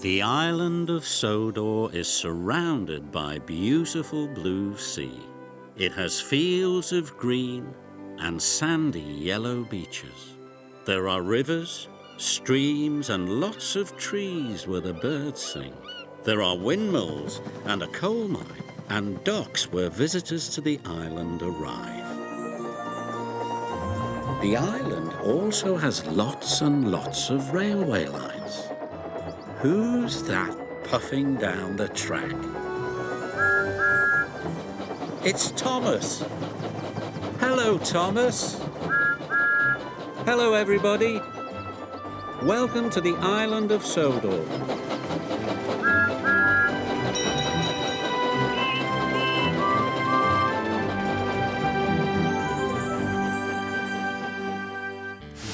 The island of Sodor is surrounded by beautiful blue sea. It has fields of green and sandy yellow beaches. There are rivers, streams and lots of trees where the birds sing. There are windmills and a coal mine and docks where visitors to the island arrive. The island also has lots and lots of railway lines. Who's that puffing down the track? It's Thomas. Hello, Thomas. Hello, everybody. Welcome to the island of Sodor.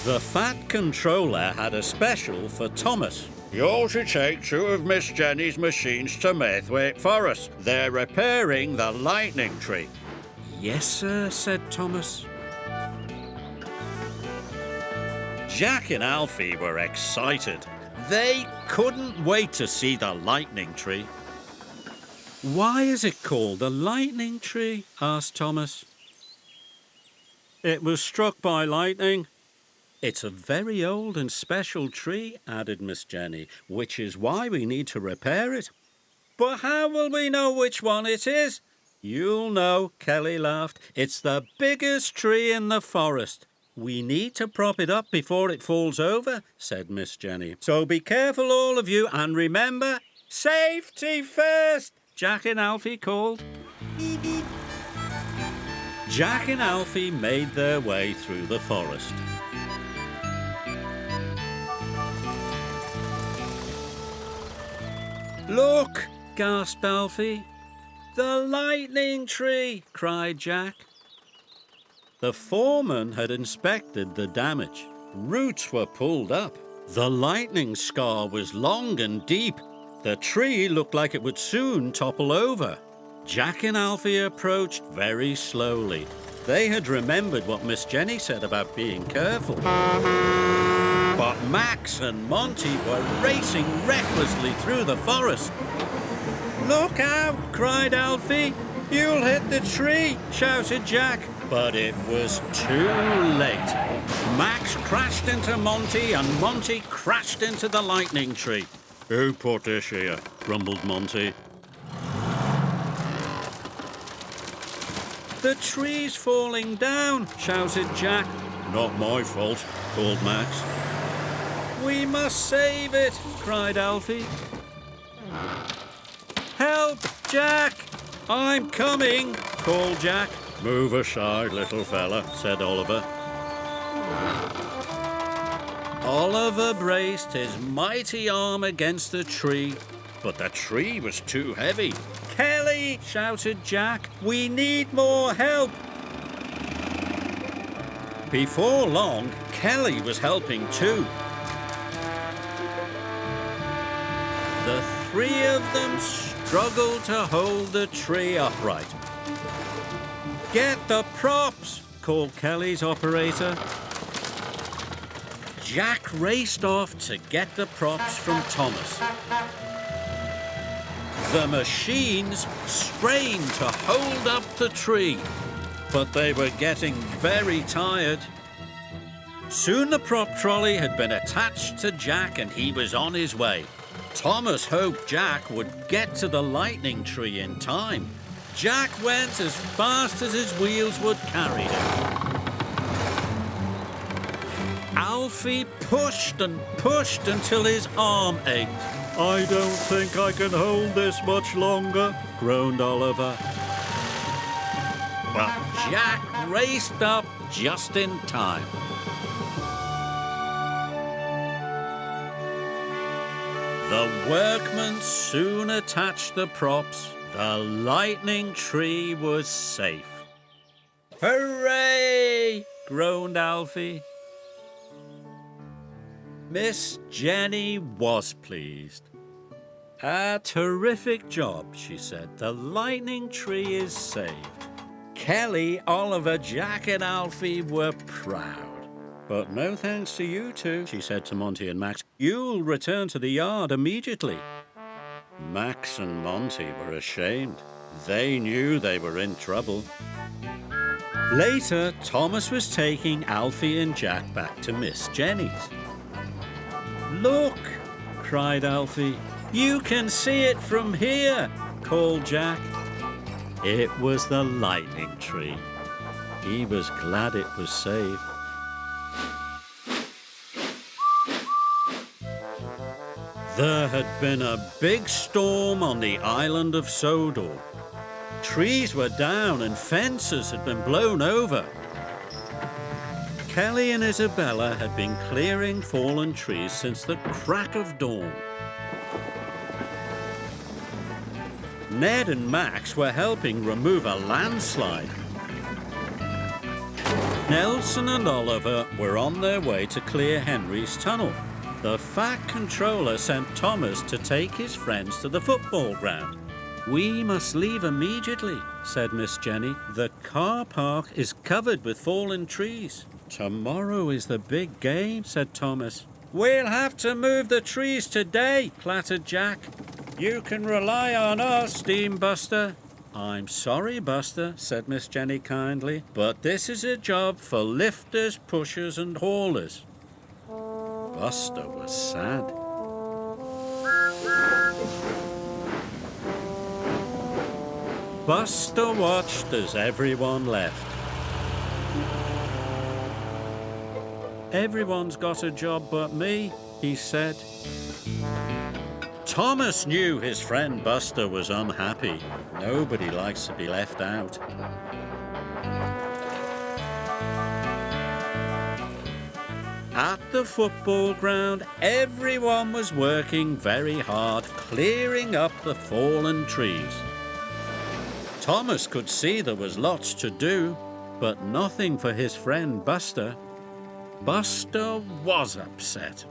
The Fat Controller had a special for Thomas. You're to take two of Miss Jenny's machines to Maithwaite Forest. They're repairing the lightning tree. Yes, sir, said Thomas. Jack and Alfie were excited. They couldn't wait to see the lightning tree. Why is it called the lightning tree? Asked Thomas. It was struck by lightning. It's a very old and special tree, added Miss Jenny, which is why we need to repair it. But how will we know which one it is? You'll know, Kelly laughed. It's the biggest tree in the forest. We need to prop it up before it falls over, said Miss Jenny. So be careful, all of you, and remember, safety first, Jack and Alfie called. Jack and Alfie made their way through the forest. Look, gasped Alfie. The lightning tree, cried Jack. The foreman had inspected the damage. Roots were pulled up. The lightning scar was long and deep. The tree looked like it would soon topple over. Jack and Alfie approached very slowly. They had remembered what Miss Jenny said about being careful. But Max and Monty were racing recklessly through the forest. Look out, cried Alfie. You'll hit the tree, shouted Jack. But it was too late. Max crashed into Monty and Monty crashed into the lightning tree. Who put this here? Grumbled Monty. The tree's falling down, shouted Jack. Not my fault, called Max. We must save it, cried Alfie. Help, Jack! I'm coming, called Jack. Move aside, little fella, said Oliver. Oliver braced his mighty arm against the tree, but the tree was too heavy. Kelly, shouted Jack, we need more help. Before long, Kelly was helping too. The three of them struggled to hold the tree upright. Get the props, called Kelly's operator. Jack raced off to get the props from Thomas. The machines strained to hold up the tree, but they were getting very tired. Soon the prop trolley had been attached to Jack and he was on his way. Thomas hoped Jack would get to the lightning tree in time. Jack went as fast as his wheels would carry him. Alfie pushed and pushed until his arm ached. I don't think I can hold this much longer, groaned Oliver. But Jack raced up just in time. The workmen soon attached the props. The lightning tree was safe. Hooray! Groaned Alfie. Miss Jenny was pleased. A terrific job, she said. The lightning tree is saved. Kelly, Oliver, Jack and Alfie were proud. But no thanks to you two, she said to Monty and Max. You'll return to the yard immediately. Max and Monty were ashamed. They knew they were in trouble. Later, Thomas was taking Alfie and Jack back to Miss Jenny's. "Look!" cried Alfie. "You can see it from here," called Jack. It was the lightning tree. He was glad it was saved. There had been a big storm on the island of Sodor. Trees were down and fences had been blown over. Kelly and Isabella had been clearing fallen trees since the crack of dawn. Ned and Max were helping remove a landslide. Nelson and Oliver were on their way to clear Henry's tunnel. The Fat Controller sent Thomas to take his friends to the football ground. "We must leave immediately," said Miss Jenny. "The car park is covered with fallen trees." "Tomorrow is the big game," said Thomas. "We'll have to move the trees today," clattered Jack. "You can rely on us, Steam Buster." "I'm sorry, Buster," said Miss Jenny kindly, "but this is a job for lifters, pushers and haulers." Buster was sad. Buster watched as everyone left. "Everyone's got a job but me," he said. Thomas knew his friend Buster was unhappy. Nobody likes to be left out. At the football ground, everyone was working very hard, clearing up the fallen trees. Thomas could see there was lots to do, but nothing for his friend Buster. Buster was upset.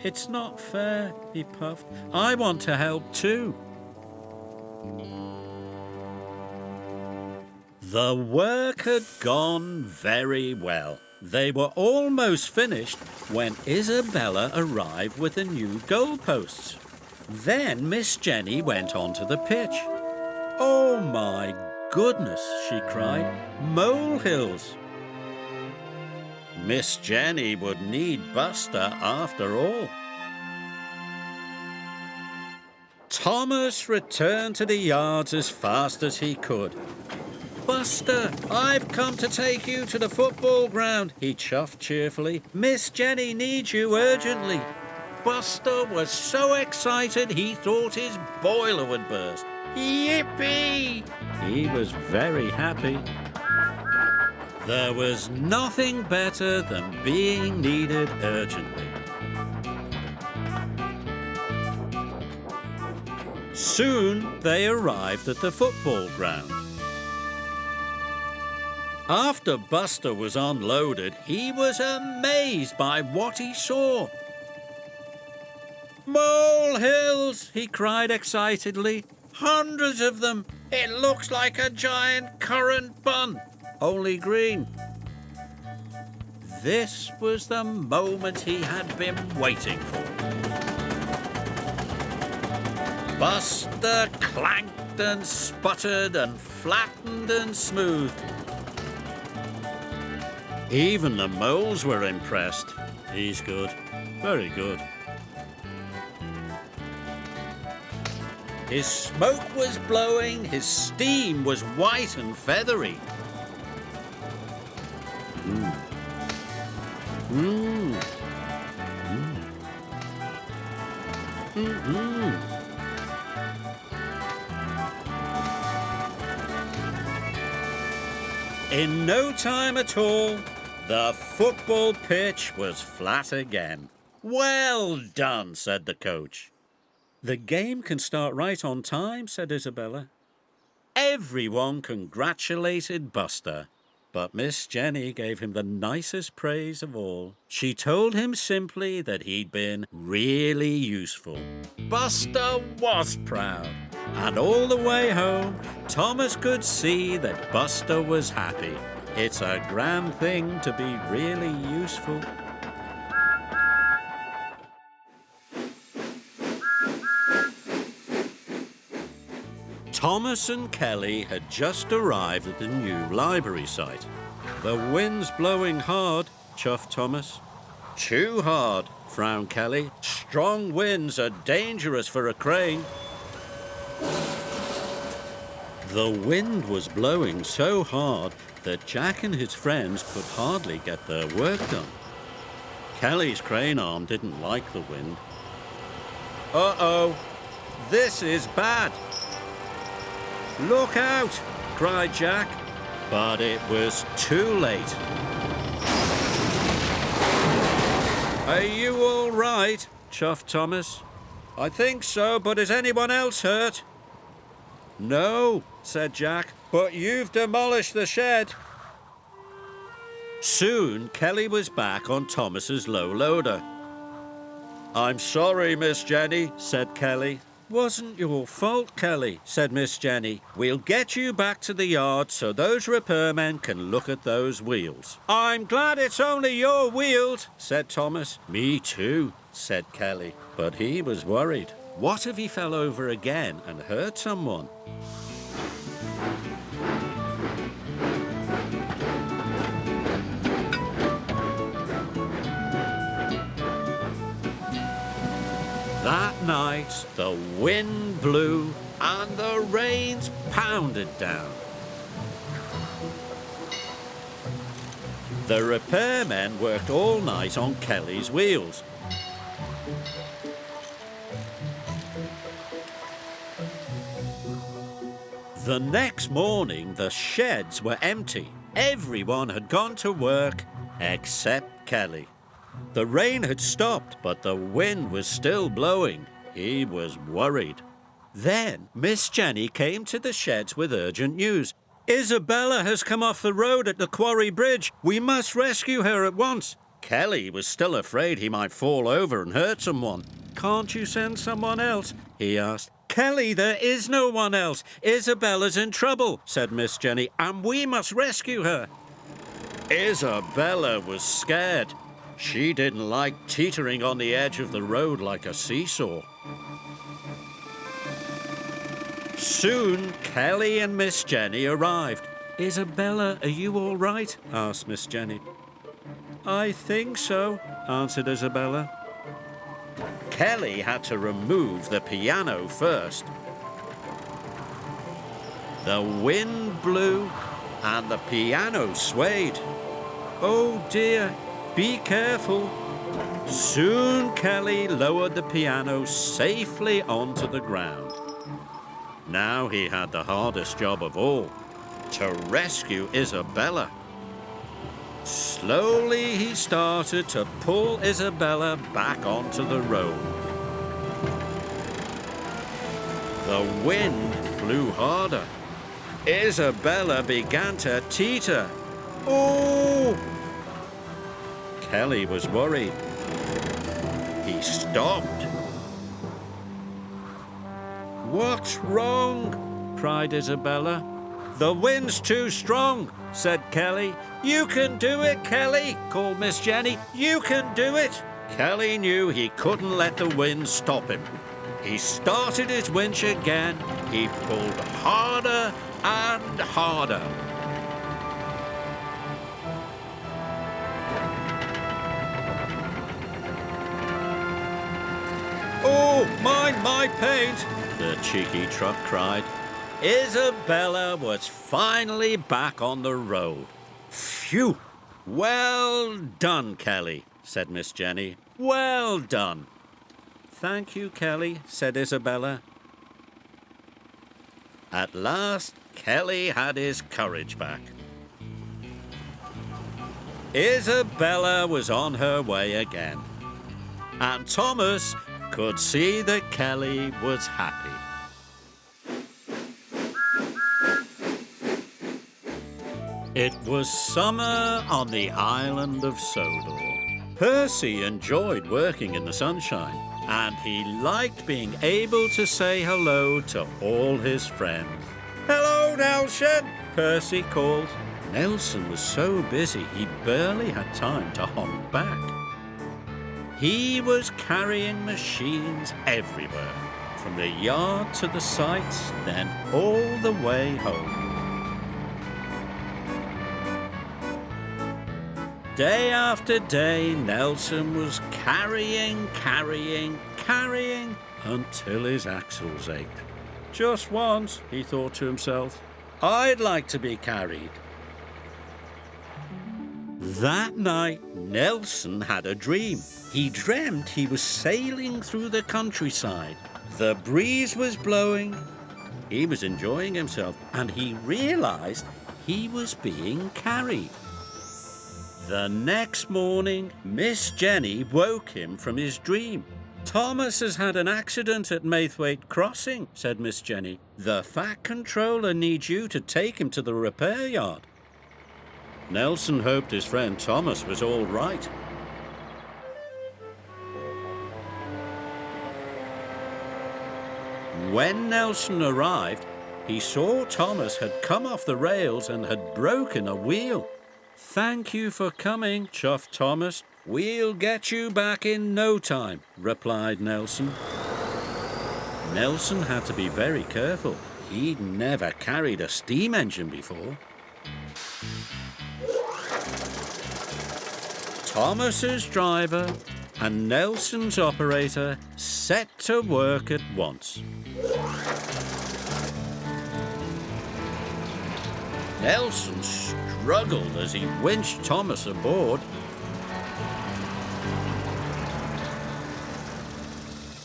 "It's not fair," he puffed. "I want to help too." The work had gone very well. They were almost finished when Isabella arrived with the new goalposts. Then Miss Jenny went onto the pitch. "Oh my goodness," she cried. "Molehills!" Miss Jenny would need Buster after all. Thomas returned to the yards as fast as he could. "Buster, I've come to take you to the football ground," he chuffed cheerfully. "Miss Jenny needs you urgently." Buster was so excited he thought his boiler would burst. Yippee! He was very happy. There was nothing better than being needed urgently. Soon they arrived at the football ground. After Buster was unloaded, he was amazed by what he saw. "Molehills!" he cried excitedly. "Hundreds of them! It looks like a giant currant bun, only green." This was the moment he had been waiting for. Buster clanked and sputtered and flattened and smoothed. Even the moles were impressed. "He's good, very good." His smoke was blowing, his steam was white and feathery. Mm. Mm. Mm. Mm-mm. In no time at all, the football pitch was flat again. "Well done," said the coach. "The game can start right on time," said Isabella. Everyone congratulated Buster, but Miss Jenny gave him the nicest praise of all. She told him simply that he'd been really useful. Buster was proud, and all the way home, Thomas could see that Buster was happy. It's a grand thing to be really useful. Thomas and Kelly had just arrived at the new library site. The wind's blowing hard, chuffed Thomas. Too hard, frowned Kelly. Strong winds are dangerous for a crane. The wind was blowing so hard that Jack and his friends could hardly get their work done. Kelly's crane arm didn't like the wind. Uh-oh, this is bad. Look out, cried Jack, but it was too late. Are you all right? Chuffed Thomas. I think so, but is anyone else hurt? No, said Jack, but you've demolished the shed. Soon, Kelly was back on Thomas's low loader. I'm sorry, Miss Jenny, said Kelly. Wasn't your fault, Kelly, said Miss Jenny. We'll get you back to the yard so those repairmen can look at those wheels. I'm glad it's only your wheels, said Thomas. Me too, said Kelly, but he was worried. What if he fell over again and hurt someone? That night, the wind blew and the rains pounded down. The repairmen worked all night on Kelly's wheels. The next morning, the sheds were empty. Everyone had gone to work except Kelly. The rain had stopped, but the wind was still blowing. He was worried. Then Miss Jenny came to the sheds with urgent news. Isabella has come off the road at the quarry bridge. We must rescue her at once. Kelly was still afraid he might fall over and hurt someone. Can't you send someone else? He asked. Kelly, there is no one else. Isabella's in trouble, said Miss Jenny, and we must rescue her. Isabella was scared. She didn't like teetering on the edge of the road like a seesaw. Soon, Kelly and Miss Jenny arrived. Isabella, are you all right? Asked Miss Jenny. I think so, answered Isabella. Kelly had to remove the piano first. The wind blew and the piano swayed. Oh dear, be careful. Soon Kelly lowered the piano safely onto the ground. Now he had the hardest job of all, to rescue Isabella. Slowly he started to pull Isabella back onto the road. The wind blew harder. Isabella began to teeter. Oh! Kelly was worried. He stopped. What's wrong? Cried Isabella. The wind's too strong, said Kelly. You can do it, Kelly, called Miss Jenny. You can do it. Kelly knew he couldn't let the wind stop him. He started his winch again. He pulled harder and harder. Oh, mind my paint, the cheeky truck cried. Isabella was finally back on the road. Phew! Well done, Kelly, said Miss Jenny. Well done. Thank you, Kelly, said Isabella. At last, Kelly had his courage back. Isabella was on her way again, and Thomas could see that Kelly was happy. It was summer on the island of Sodor. Percy enjoyed working in the sunshine, and he liked being able to say hello to all his friends. Hello, Nelson, Percy called. Nelson was so busy he barely had time to honk back. He was carrying machines everywhere, from the yard to the sites, then all the way home. Day after day, Nelson was carrying until his axles ached. Just once, he thought to himself, I'd like to be carried. That night, Nelson had a dream. He dreamt he was sailing through the countryside. The breeze was blowing. He was enjoying himself, and he realized he was being carried. The next morning, Miss Jenny woke him from his dream. Thomas has had an accident at Maithwaite Crossing, said Miss Jenny. The Fat Controller needs you to take him to the repair yard. Nelson hoped his friend Thomas was all right. When Nelson arrived, he saw Thomas had come off the rails and had broken a wheel. Thank you for coming, chuffed Thomas. We'll get you back in no time, replied Nelson. Nelson had to be very careful. He'd never carried a steam engine before. Thomas's driver and Nelson's operator set to work at once. Nelson struggled as he winched Thomas aboard.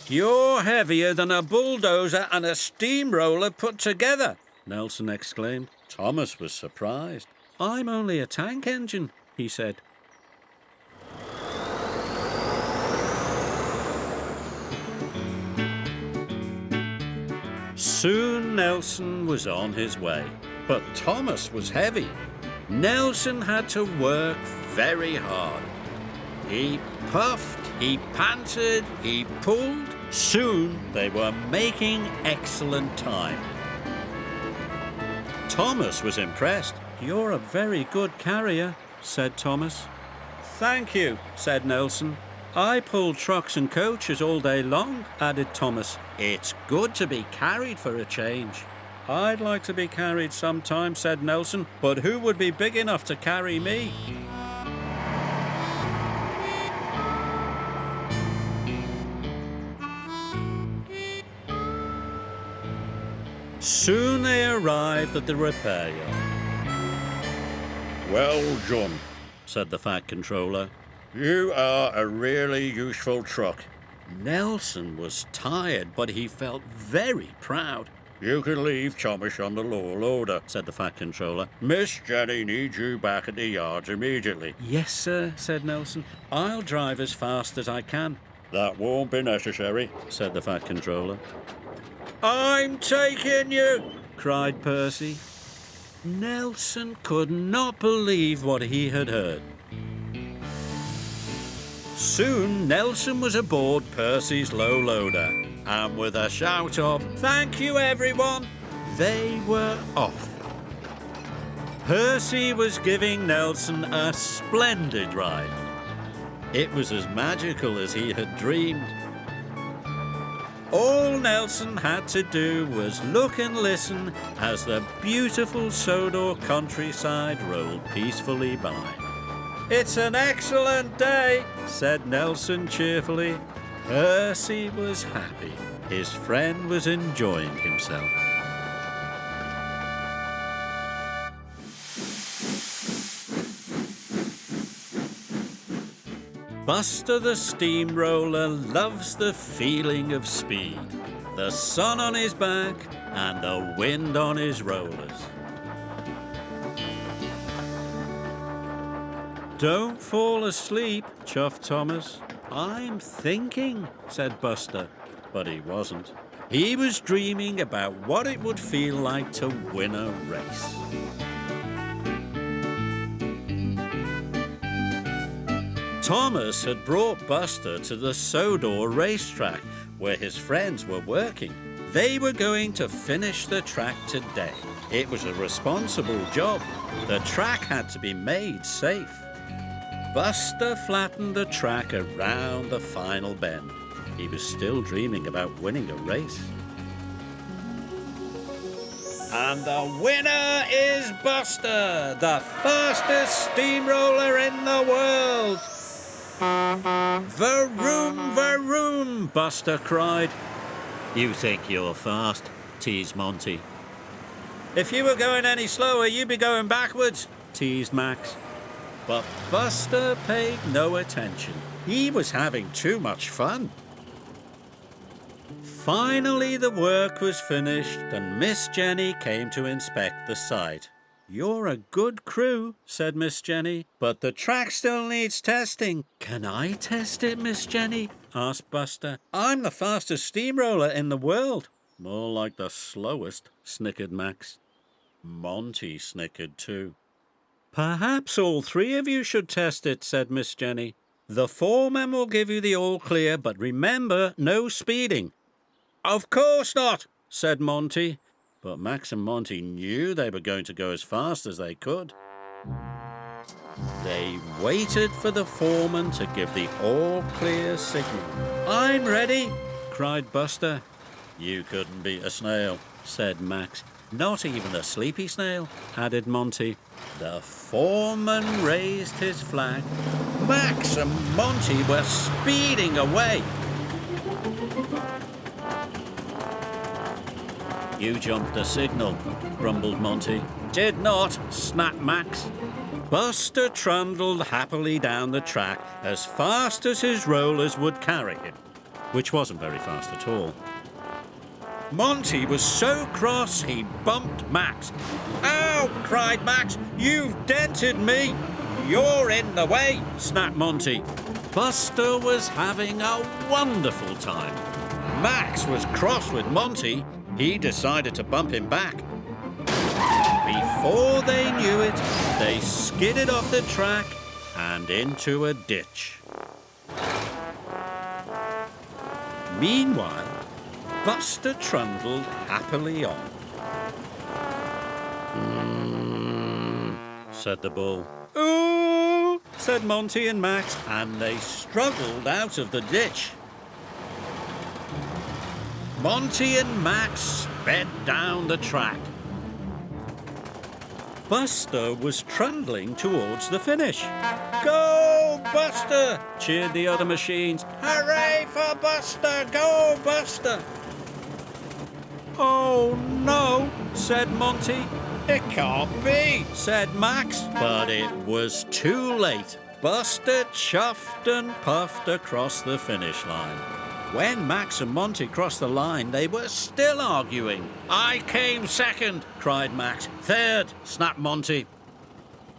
You're heavier than a bulldozer and a steamroller put together, Nelson exclaimed. Thomas was surprised. I'm only a tank engine, he said. Soon Nelson was on his way, but Thomas was heavy. Nelson had to work very hard. He puffed, he panted, he pulled. Soon they were making excellent time. Thomas was impressed. You're a very good carrier, said Thomas. Thank you, said Nelson. I pull trucks and coaches all day long, added Thomas. It's good to be carried for a change. I'd like to be carried sometime, said Nelson, but who would be big enough to carry me? Soon they arrived at the repair yard. Well done, said the Fat Controller. You are a really useful truck. Nelson was tired, but he felt very proud. You can leave Thomas on the lower loader, said the Fat Controller. Miss Jenny needs you back at the yards immediately. Yes, sir, said Nelson. I'll drive as fast as I can. That won't be necessary, said the Fat Controller. I'm taking you, cried Percy. Nelson could not believe what he had heard. Soon Nelson was aboard Percy's low loader, and with a shout of, "Thank you, everyone," they were off. Percy was giving Nelson a splendid ride. It was as magical as he had dreamed. All Nelson had to do was look and listen as the beautiful Sodor countryside rolled peacefully by. It's an excellent day, said Nelson cheerfully. Percy was happy. His friend was enjoying himself. Buster the Steamroller loves the feeling of speed, the sun on his back and the wind on his rollers. Don't fall asleep, chuffed Thomas. I'm thinking, said Buster, but he wasn't. He was dreaming about what it would feel like to win a race. Thomas had brought Buster to the Sodor racetrack where his friends were working. They were going to finish the track today. It was a responsible job. The track had to be made safe. Buster flattened the track around the final bend. He was still dreaming about winning a race. And the winner is Buster, the fastest steamroller in the world. Vroom, vroom, Buster cried. You think you're fast, teased Monty. If you were going any slower, you'd be going backwards, teased Max. But Buster paid no attention. He was having too much fun. Finally, the work was finished and Miss Jenny came to inspect the site. You're a good crew, said Miss Jenny, but the track still needs testing. Can I test it, Miss Jenny? Asked Buster. I'm the fastest steamroller in the world. More like the slowest, snickered Max. Monty snickered too. Perhaps all three of you should test it, said Miss Jenny. The foreman will give you the all clear, but remember, no speeding. Of course not, said Monty. But Max and Monty knew they were going to go as fast as they could. They waited for the foreman to give the all-clear signal. I'm ready, cried Buster. You couldn't beat a snail, said Max. Not even a sleepy snail, added Monty. The foreman raised his flag. Max and Monty were speeding away. You jumped the signal, grumbled Monty. Did not, snapped Max. Buster trundled happily down the track as fast as his rollers would carry him, which wasn't very fast at all. Monty was so cross he bumped Max. Ow, cried Max, you've dented me. You're in the way, snapped Monty. Buster was having a wonderful time. Max was cross with Monty. He decided to bump him back. Before they knew it, they skidded off the track and into a ditch. Meanwhile, Buster trundled happily on. Said the bull. Ooh, said Monty and Max, and they struggled out of the ditch. Monty and Max sped down the track. Buster was trundling towards the finish. Go, Buster! Cheered the other machines. Hooray for Buster! Go, Buster! Oh, no, said Monty. It can't be, said Max. But it was too late. Buster chuffed and puffed across the finish line. When Max and Monty crossed the line, they were still arguing. I came second, cried Max. Third, snapped Monty.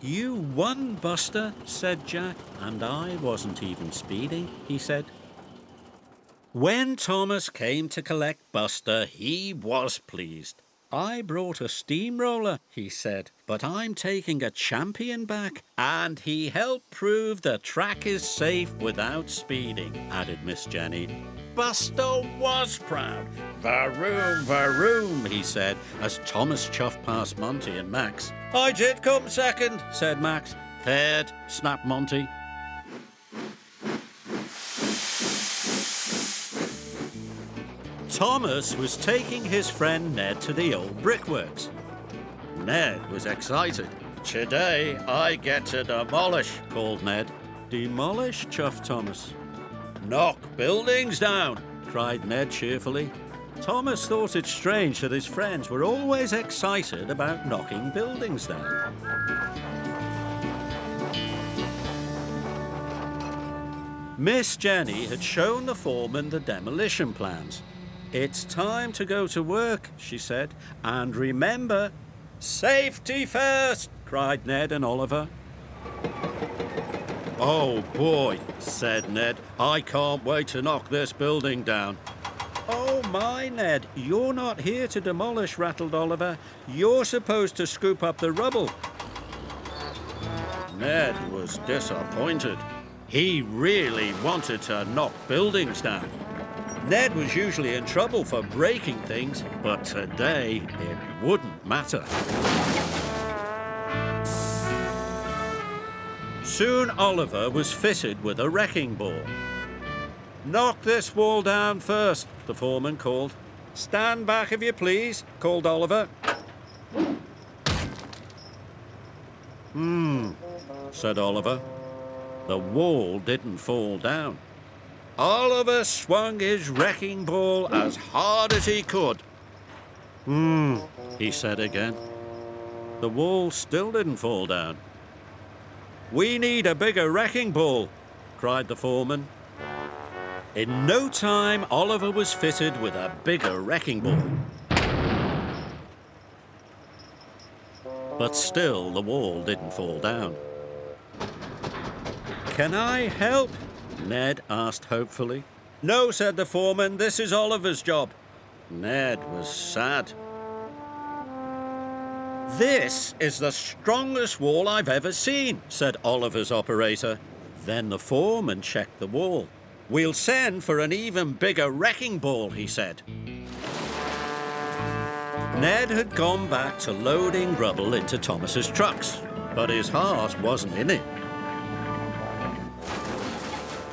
You won, Buster, said Jack. And I wasn't even speeding, he said. When Thomas came to collect Buster, he was pleased. I brought a steamroller, he said, but I'm taking a champion back. And he helped prove the track is safe without speeding, added Miss Jenny. Buster was proud. Vroom, vroom, he said, as Thomas chuffed past Monty and Max. I did come second, said Max. Third, snapped Monty. Thomas was taking his friend Ned to the old brickworks. Ned was excited. Today I get to demolish, called Ned. Demolish, chuffed Thomas. Knock buildings down, cried Ned cheerfully. Thomas thought it strange that his friends were always excited about knocking buildings down. Miss Jenny had shown the foreman the demolition plans. It's time to go to work, she said. And remember, safety first, cried Ned and Oliver. Oh boy, said Ned. I can't wait to knock this building down. Oh my, Ned, you're not here to demolish, rattled Oliver. You're supposed to scoop up the rubble. Ned was disappointed. He really wanted to knock buildings down. Ned was usually in trouble for breaking things, but today it wouldn't matter. Soon Oliver was fitted with a wrecking ball. "Knock this wall down first," the foreman called. "Stand back if you please," called Oliver. Said Oliver. The wall didn't fall down. Oliver swung his wrecking ball as hard as he could. He said again. The wall still didn't fall down. "We need a bigger wrecking ball," cried the foreman. In no time, Oliver was fitted with a bigger wrecking ball. But still, the wall didn't fall down. "Can I help?" Ned asked hopefully. "No," said the foreman, "this is Oliver's job." Ned was sad. "This is the strongest wall I've ever seen," said Oliver's operator. Then the foreman checked the wall. "We'll send for an even bigger wrecking ball," he said. Ned had gone back to loading rubble into Thomas's trucks, but his heart wasn't in it.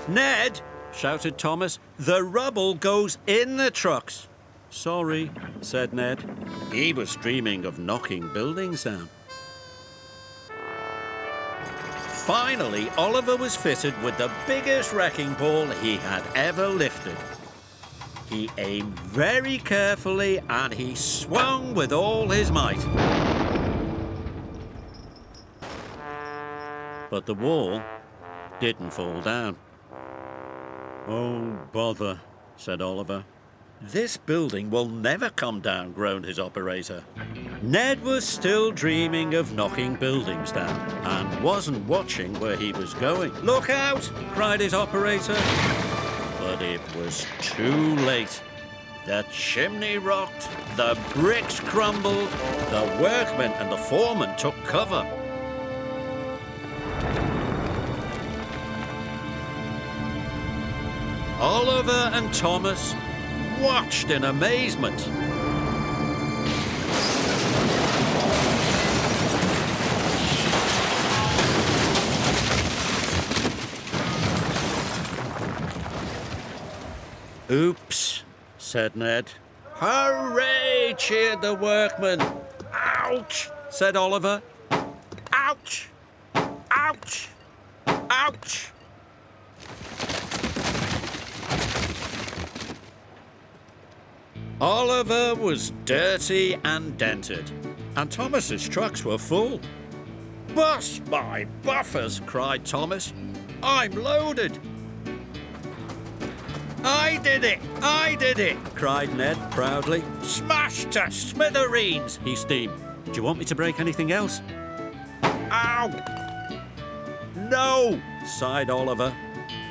"Ned," shouted Thomas, "the rubble goes in the trucks." "Sorry," said Ned. He was dreaming of knocking buildings down. Finally, Oliver was fitted with the biggest wrecking ball he had ever lifted. He aimed very carefully and he swung with all his might. But the wall didn't fall down. "Oh, bother," said Oliver. "This building will never come down," groaned his operator. Ned was still dreaming of knocking buildings down and wasn't watching where he was going. "Look out!" cried his operator. But it was too late. The chimney rocked, the bricks crumbled, the workmen and the foreman took cover. Oliver and Thomas watched in amazement. "Oops," said Ned. "Hooray!" cheered the workmen. "Ouch!" said Oliver. "Ouch! Ouch! Ouch!" Oliver was dirty and dented, and Thomas's trucks were full. "Bust my buffers!" cried Thomas. "I'm loaded." "I did it! I did it!" cried Ned proudly. "Smashed to smithereens!" he steamed. "Do you want me to break anything else?" "Ow!" "No!" sighed Oliver.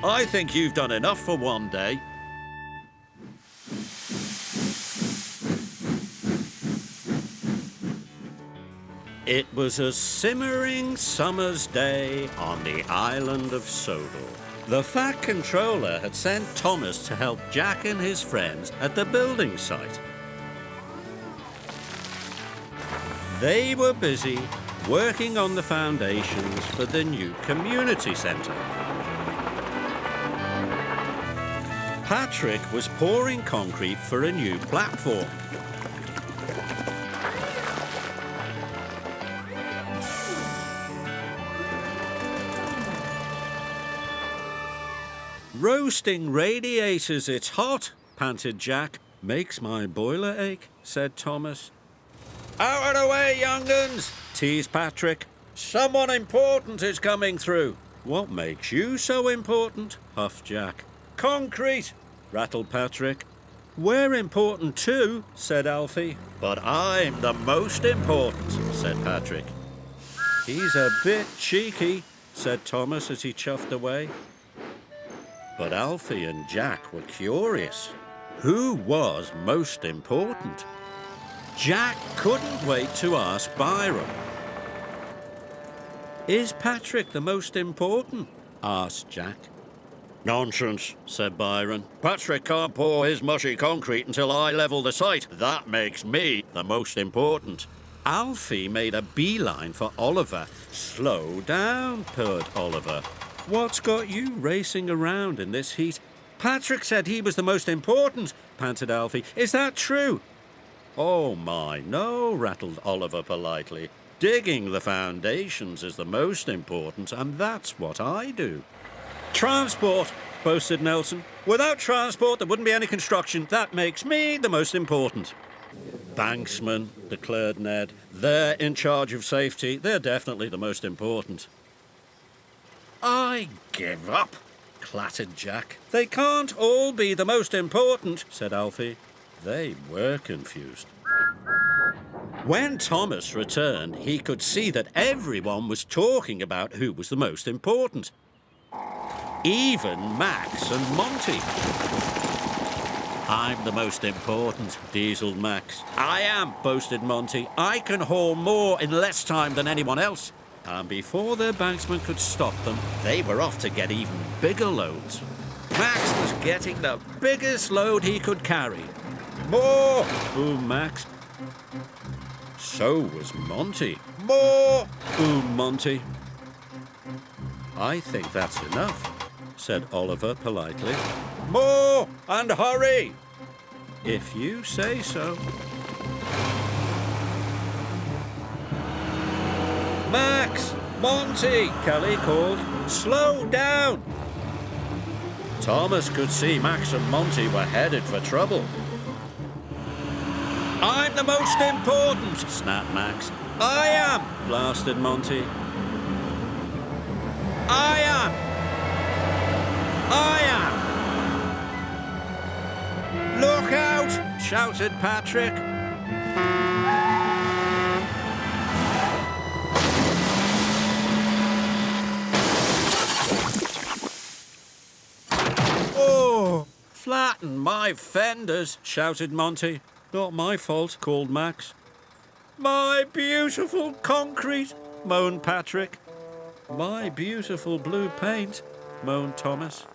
"I think you've done enough for one day." It was a simmering summer's day on the island of Sodor. The Fat Controller had sent Thomas to help Jack and his friends at the building site. They were busy working on the foundations for the new community centre. Patrick was pouring concrete for a new platform. "Roasting radiators, it's hot," panted Jack. "Makes my boiler ache," said Thomas. "Out of the way, young uns," teased Patrick. "Someone important is coming through." "What makes you so important?" huffed Jack. "Concrete," rattled Patrick. "We're important too," said Alfie. "But I'm the most important," said Patrick. "He's a bit cheeky," said Thomas as he chuffed away. But Alfie and Jack were curious. Who was most important? Jack couldn't wait to ask Byron. "Is Patrick the most important?" asked Jack. Nonsense, said Byron. Patrick can't pour his mushy concrete until I level the site. That makes me the most important. Alfie made a beeline for Oliver. Slow down, purred Oliver. What's got you racing around in this heat? Patrick said he was the most important, panted Alfie. Is that true? Oh my, no, rattled Oliver politely. Digging the foundations is the most important, and that's what I do. Transport, boasted Nelson. Without transport, there wouldn't be any construction. That makes me the most important. Banksmen, declared Ned. They're in charge of safety. They're definitely the most important. I give up, clattered Jack. They can't all be the most important, said Alfie. They were confused. When Thomas returned, he could see that everyone was talking about who was the most important. Even Max and Monty. I'm the most important, dieseled Max. I am, boasted Monty. I can haul more in less time than anyone else. And before their banksman could stop them, they were off to get even bigger loads. Max was getting the biggest load he could carry. More, boomed Max. So was Monty. More, boomed Monty. I think that's enough, said Oliver politely. More, and hurry! If you say so. Max! Monty! Kelly called. Slow down! Thomas could see Max and Monty were headed for trouble. I'm the most important, snapped Max. I am, blasted Monty. I am! I am! Look out! Shouted Patrick. Oh! Flatten my fenders, shouted Monty. Not my fault, called Max. My beautiful concrete, moaned Patrick. My beautiful blue paint, moaned Thomas.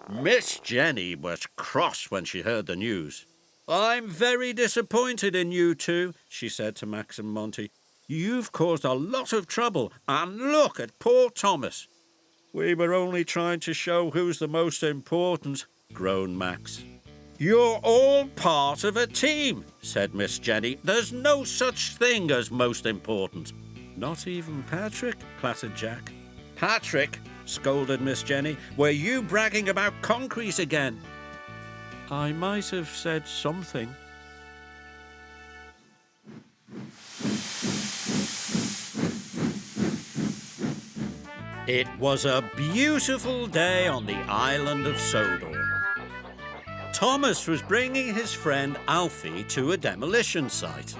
Miss Jenny was cross when she heard the news. I'm very disappointed in you two, she said to Max and Monty. You've caused a lot of trouble, and look at poor Thomas. We were only trying to show who's the most important, groaned Max. You're all part of a team, said Miss Jenny. There's no such thing as most important. Not even Patrick, clattered Jack. Patrick, scolded Miss Jenny, were you bragging about concrete again? I might have said something. It was a beautiful day on the island of Sodor. Thomas was bringing his friend Alfie to a demolition site.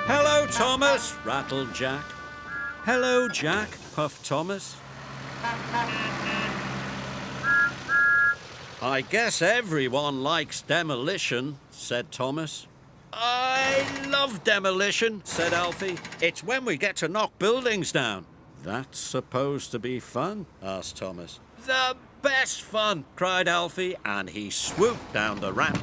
Hello, Thomas, rattled Jack. Hello, Jack, puffed Thomas. I guess everyone likes demolition, said Thomas. I love demolition, said Alfie. It's when we get to knock buildings down. That's supposed to be fun, asked Thomas. The best fun, cried Alfie, and he swooped down the ramp.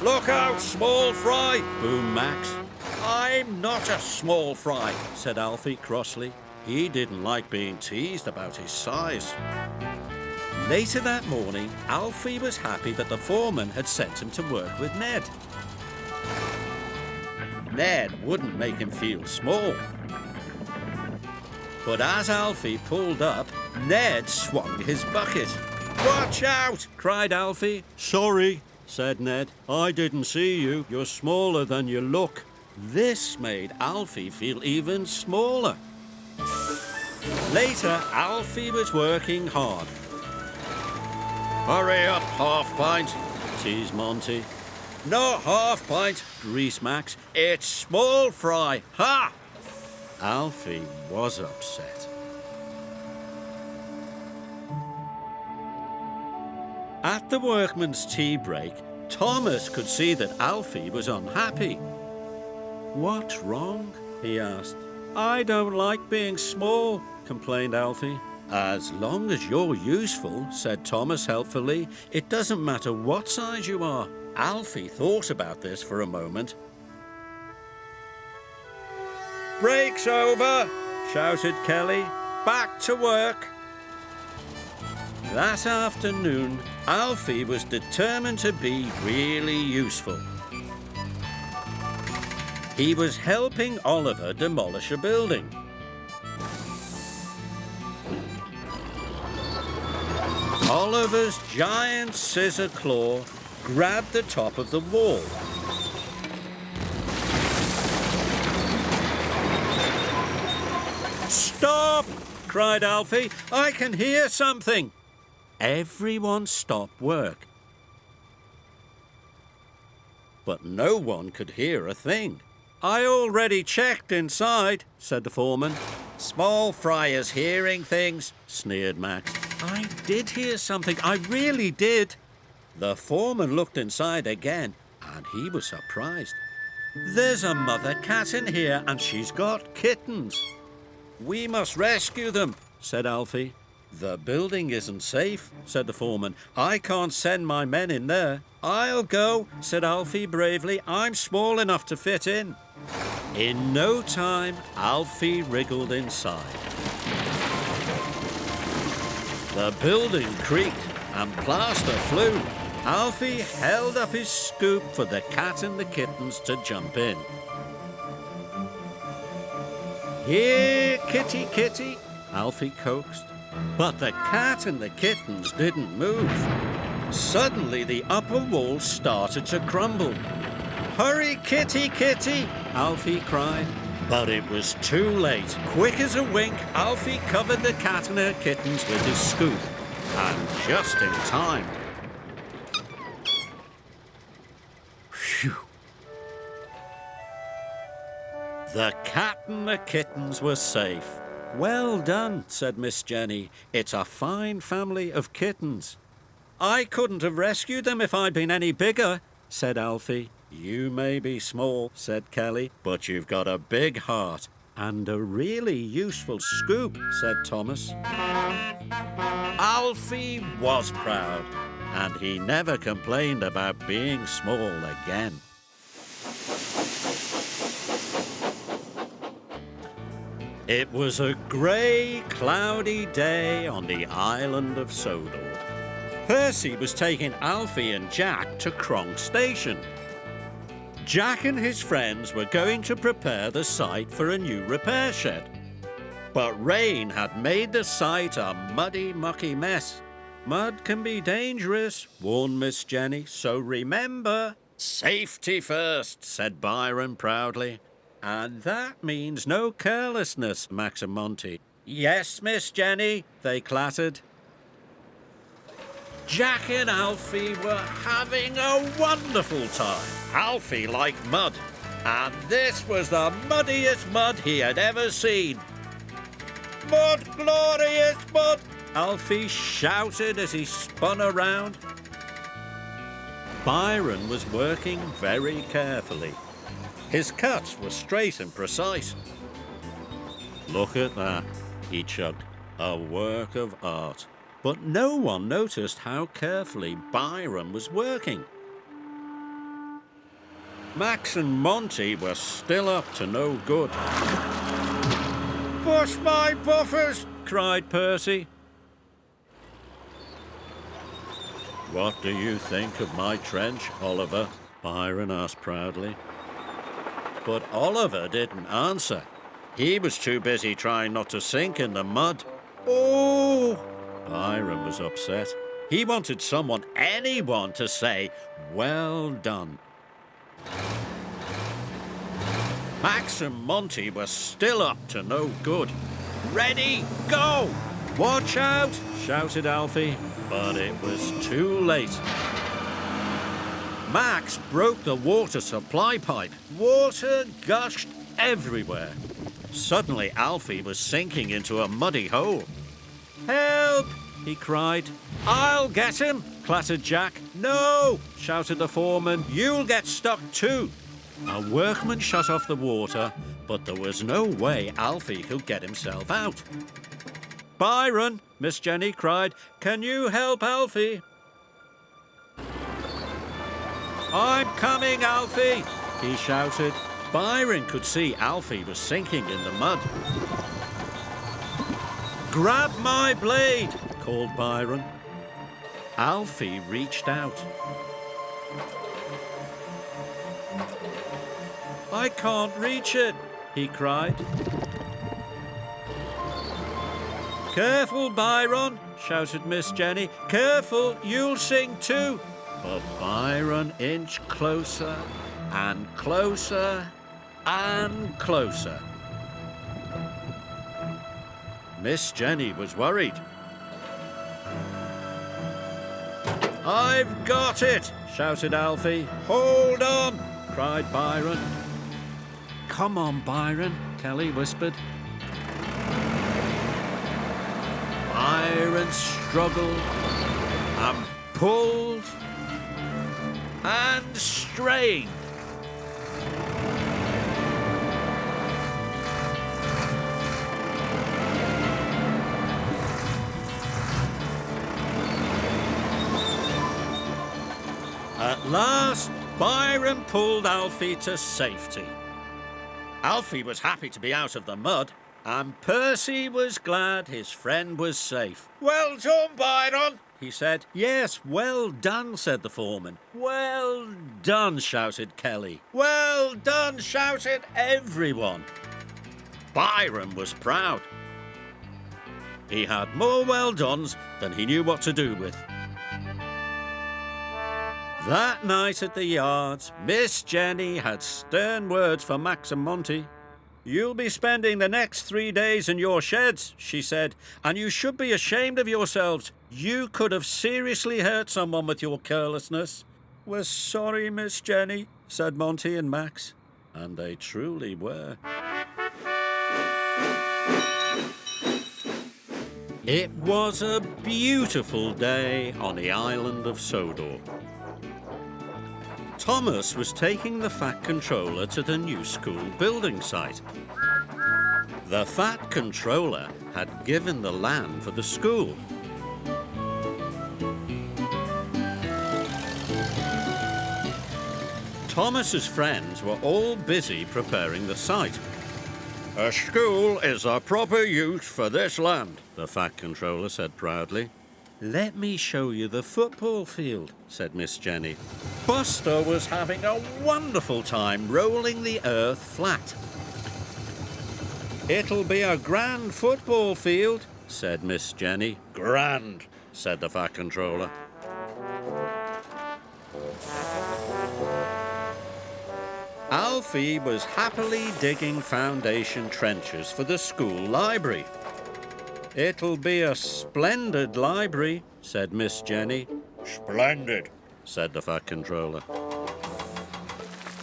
Look out, small fry, boomed Max. I'm not a small fry, said Alfie crossly. He didn't like being teased about his size. Later that morning, Alfie was happy that the foreman had sent him to work with Ned. Ned wouldn't make him feel small. But as Alfie pulled up, Ned swung his bucket. Watch out, cried Alfie. Sorry, said Ned. I didn't see you. You're smaller than you look. This made Alfie feel even smaller. Later, Alfie was working hard. Hurry up, half-pint, teased Monty. Not half-pint, greased Max. It's small fry. Ha! Alfie was upset. At the workman's tea break, Thomas could see that Alfie was unhappy. What's wrong? he asked. I don't like being small, complained Alfie. As long as you're useful, said Thomas helpfully. It doesn't matter what size you are. Alfie thought about this for a moment. Break's over, shouted Kelly. Back to work. That afternoon, Alfie was determined to be really useful. He was helping Oliver demolish a building. Oliver's giant scissor claw grabbed the top of the wall. Stop! Cried Alfie. I can hear something. Everyone stopped work. But no one could hear a thing. I already checked inside, said the foreman. Small fryers hearing things, sneered Max. I did hear something, I really did. The foreman looked inside again, and he was surprised. There's a mother cat in here, and she's got kittens. We must rescue them, said Alfie. The building isn't safe, said the foreman. I can't send my men in there. I'll go, said Alfie bravely. I'm small enough to fit in. In no time, Alfie wriggled inside. The building creaked and plaster flew. Alfie held up his scoop for the cat and the kittens to jump in. Here, kitty, kitty, Alfie coaxed. But the cat and the kittens didn't move. Suddenly, the upper wall started to crumble. Hurry, kitty, kitty, Alfie cried. But it was too late. Quick as a wink, Alfie covered the cat and her kittens with his scoop. And just in time. Phew. The cat and the kittens were safe. Well done, said Miss Jenny. It's a fine family of kittens. I couldn't have rescued them if I'd been any bigger, said Alfie. You may be small, said Kelly, but you've got a big heart and a really useful scoop, said Thomas. Alfie was proud, and he never complained about being small again. It was a grey, cloudy day on the island of Sodor. Percy was taking Alfie and Jack to Cronk Station. Jack and his friends were going to prepare the site for a new repair shed. But rain had made the site a muddy, mucky mess. Mud can be dangerous, warned Miss Jenny, so remember, safety first, said Byron proudly. And that means no carelessness, Max and Monty. Yes, Miss Jenny, they clattered. Jack and Alfie were having a wonderful time. Alfie liked mud, and this was the muddiest mud he had ever seen. Mud, glorious mud, Alfie shouted as he spun around. Byron was working very carefully. His cuts were straight and precise. Look at that, he chugged, a work of art. But no one noticed how carefully Byron was working. Max and Monty were still up to no good. Bust my buffers, cried Percy. What do you think of my trench, Oliver? Byron asked proudly. But Oliver didn't answer. He was too busy trying not to sink in the mud. Oh! Byron was upset. He wanted someone, anyone, to say, well done. Max and Monty were still up to no good. Ready, go! Watch out, shouted Alfie, but it was too late. Max broke the water supply pipe. Water gushed everywhere. Suddenly, Alfie was sinking into a muddy hole. Help! He cried. I'll get him, clattered Jack. No, shouted the foreman. You'll get stuck too. A workman shut off the water, but there was no way Alfie could get himself out. "Byron," Miss Jenny cried, "can you help Alfie?" "I'm coming, Alfie," he shouted. Byron could see Alfie was sinking in the mud. "Grab my blade," called Byron. Alfie reached out. "I can't reach it," he cried. "Careful, Byron," shouted Miss Jenny. "Careful, you'll sink too." But Byron inched closer and closer and closer. Miss Jenny was worried. "I've got it," shouted Alfie. "Hold on," cried Byron. "Come on, Byron," Kelly whispered. Byron struggled and pulled and strained. At last, Byron pulled Alfie to safety. Alfie was happy to be out of the mud, and Percy was glad his friend was safe. "Well done, Byron," he said. "Yes, well done," said the foreman. "Well done," shouted Kelly. "Well done," shouted everyone. Byron was proud. He had more well dones than he knew what to do with. That night at the yards, Miss Jenny had stern words for Max and Monty. "You'll be spending the next 3 days in your sheds," she said, "and you should be ashamed of yourselves. You could have seriously hurt someone with your carelessness." "We're sorry, Miss Jenny," said Monty and Max, and they truly were. It was a beautiful day on the island of Sodor. Thomas was taking the Fat Controller to the new school building site. The Fat Controller had given the land for the school. Thomas's friends were all busy preparing the site. "A school is the proper use for this land," the Fat Controller said proudly. "Let me show you the football field," said Miss Jenny. Buster was having a wonderful time rolling the earth flat. "It'll be a grand football field," said Miss Jenny. "Grand," said the Fat Controller. Alfie was happily digging foundation trenches for the school library. "It'll be a splendid library," said Miss Jenny. "Splendid," said the Fat Controller.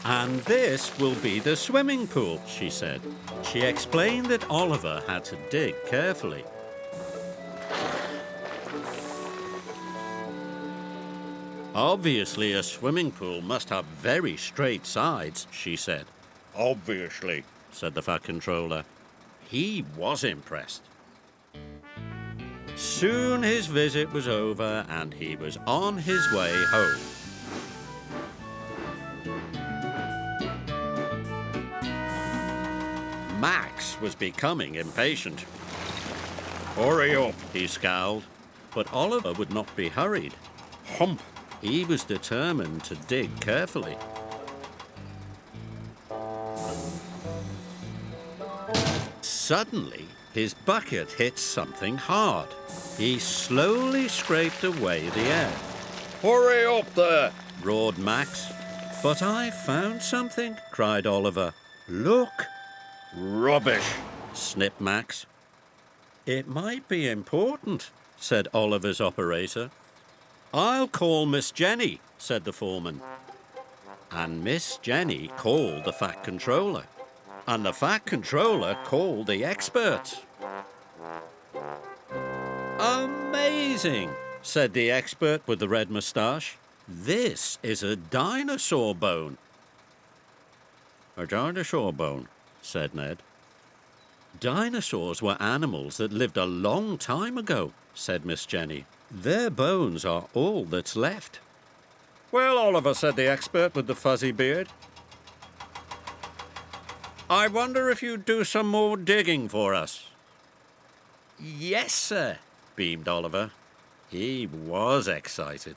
"And this will be the swimming pool," she said. She explained that Oliver had to dig carefully. "Obviously, a swimming pool must have very straight sides," she said. "Obviously," said the Fat Controller. He was impressed. Soon his visit was over and he was on his way home. Max was becoming impatient. "Hurry up," he scowled. But Oliver would not be hurried. Hump! He was determined to dig carefully. Suddenly, his bucket hit something hard. He slowly scraped away the air. "Hurry up there!" roared Max. "But I found something," cried Oliver. "Look!" "Rubbish!" snipped Max. "It might be important," said Oliver's operator. "I'll call Miss Jenny," said the foreman. And Miss Jenny called the Fat Controller. And the Fat Controller called the experts. "Amazing," said the expert with the red moustache. "This is a dinosaur bone." "A dinosaur bone," said Ned. Dinosaurs were animals that lived a long time ago, said Miss Jenny. Their bones are all that's left. Well, Oliver, said the expert with the fuzzy beard, I wonder if you'd do some more digging for us. Yes, sir, beamed Oliver. He was excited.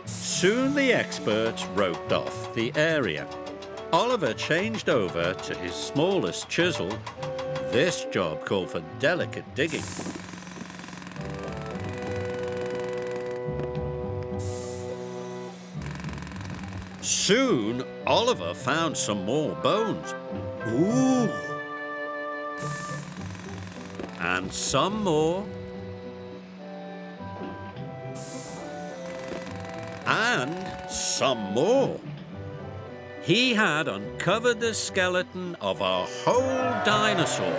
Soon the experts roped off the area. Oliver changed over to his smallest chisel. This job called for delicate digging. Soon, Oliver found some more bones. Ooh! And some more. And some more. He had uncovered the skeleton of a whole dinosaur.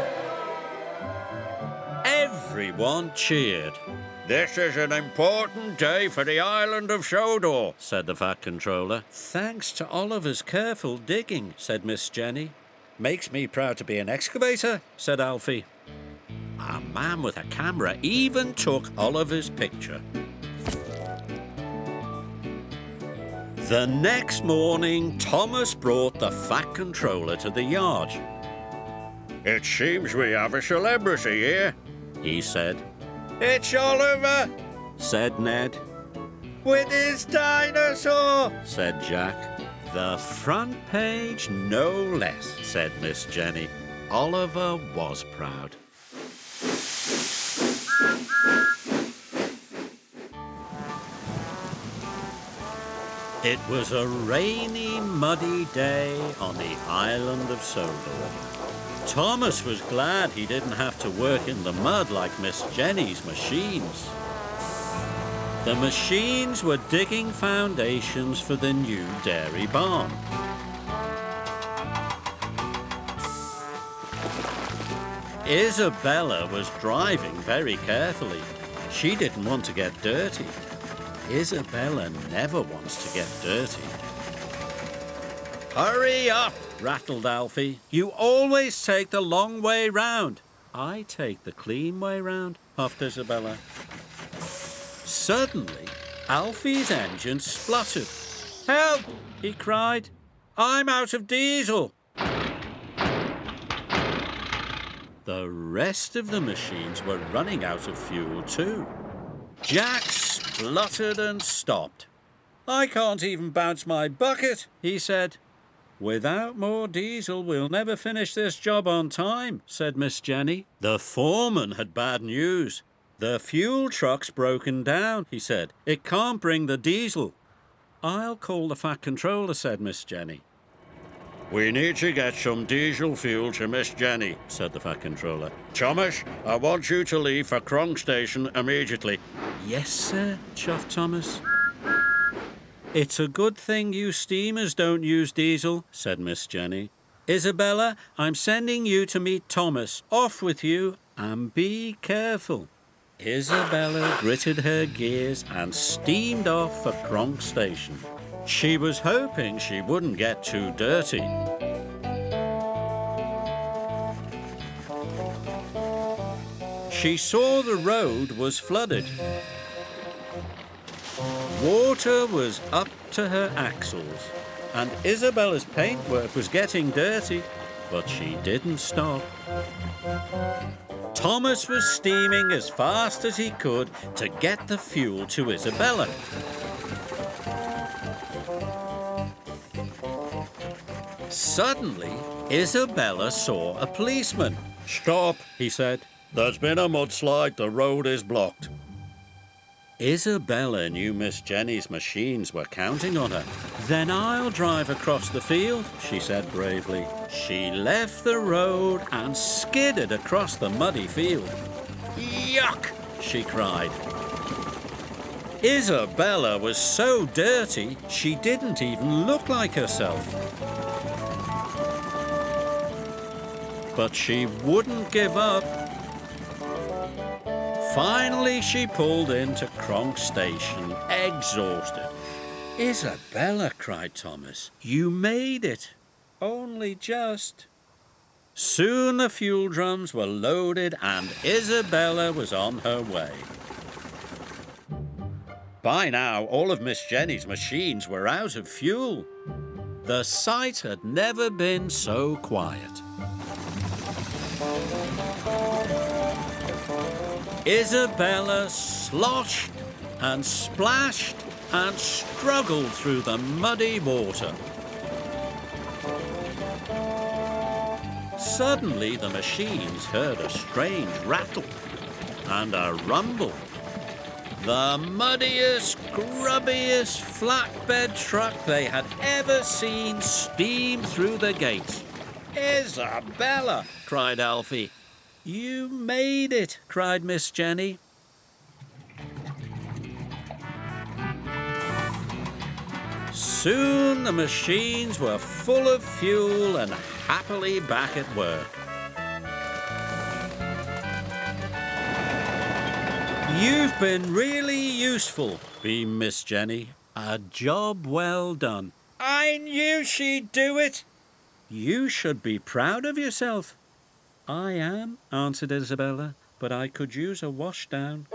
Everyone cheered. This is an important day for the island of Sodor, said the Fat Controller. Thanks to Oliver's careful digging, said Miss Jenny. Makes me proud to be an excavator, said Alfie. A man with a camera even took Oliver's picture. The next morning, Thomas brought the Fat Controller to the yard. It seems we have a celebrity here, he said. It's Oliver, said Ned. With his dinosaur, said Jack. The front page, no less, said Miss Jenny. Oliver was proud. It was a rainy, muddy day on the island of Sodor. Thomas was glad he didn't have to work in the mud like Miss Jenny's machines. The machines were digging foundations for the new dairy barn. Isabella was driving very carefully. She didn't want to get dirty. Isabella never wants to get dirty. Hurry up, rattled Alfie. You always take the long way round. I take the clean way round, puffed Isabella. Suddenly, Alfie's engine spluttered. Help, he cried. I'm out of diesel. The rest of the machines were running out of fuel too. Jack spluttered and stopped. I can't even bounce my bucket, he said. Without more diesel, we'll never finish this job on time, said Miss Jenny. The foreman had bad news. The fuel truck's broken down, he said. It can't bring the diesel. I'll call the Fat Controller, said Miss Jenny. We need to get some diesel fuel to Miss Jenny, said the Fat Controller. Thomas, I want you to leave for Kronk Station immediately. Yes, sir, chuffed Thomas. It's a good thing you steamers don't use diesel, said Miss Jenny. Isabella, I'm sending you to meet Thomas. Off with you, and be careful. Isabella gritted her gears and steamed off for Kronk Station. She was hoping she wouldn't get too dirty. She saw the road was flooded. Water was up to her axles, and Isabella's paintwork was getting dirty, but she didn't stop. Thomas was steaming as fast as he could to get the fuel to Isabella. Suddenly, Isabella saw a policeman. Stop, he said. There's been a mudslide. The road is blocked. Isabella knew Miss Jenny's machines were counting on her. Then I'll drive across the field, she said bravely. She left the road and skidded across the muddy field. Yuck, she cried. Isabella was so dirty, she didn't even look like herself. But she wouldn't give up. Finally, she pulled into Kronk Station, exhausted. Isabella, cried Thomas, you made it. Only just. Soon the fuel drums were loaded and Isabella was on her way. By now, all of Miss Jenny's machines were out of fuel. The site had never been so quiet. Isabella sloshed and splashed and struggled through the muddy water. Suddenly, the machines heard a strange rattle and a rumble. The muddiest, grubbiest flatbed truck they had ever seen steamed through the gates. "Isabella!" cried Alfie. "You made it!" cried Miss Jenny. Soon the machines were full of fuel and happily back at work. "You've been really useful," beamed Miss Jenny. "A job well done." "I knew she'd do it." "You should be proud of yourself." "I am," answered Isabella, "but I could use a wash down."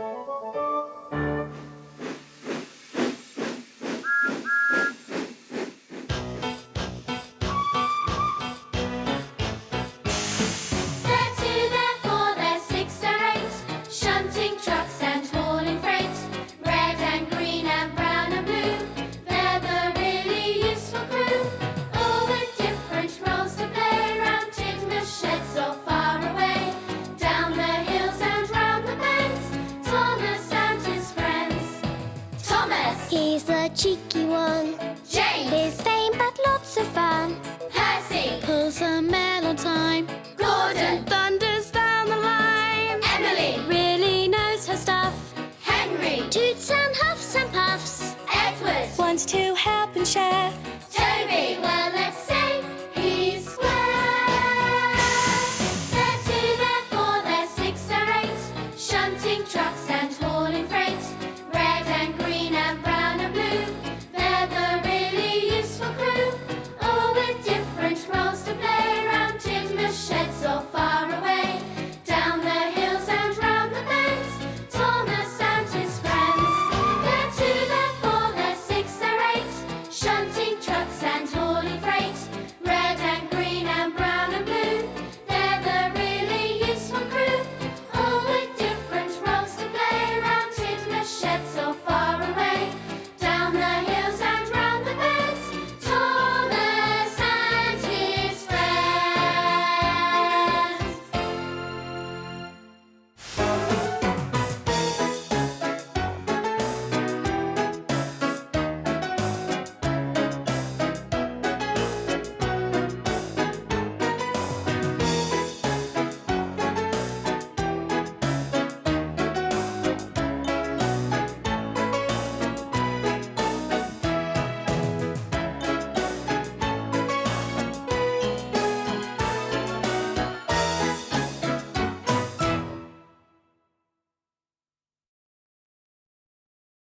He's the cheeky one. James! His fame, but lots of fun. Percy! Pulls a mail on time.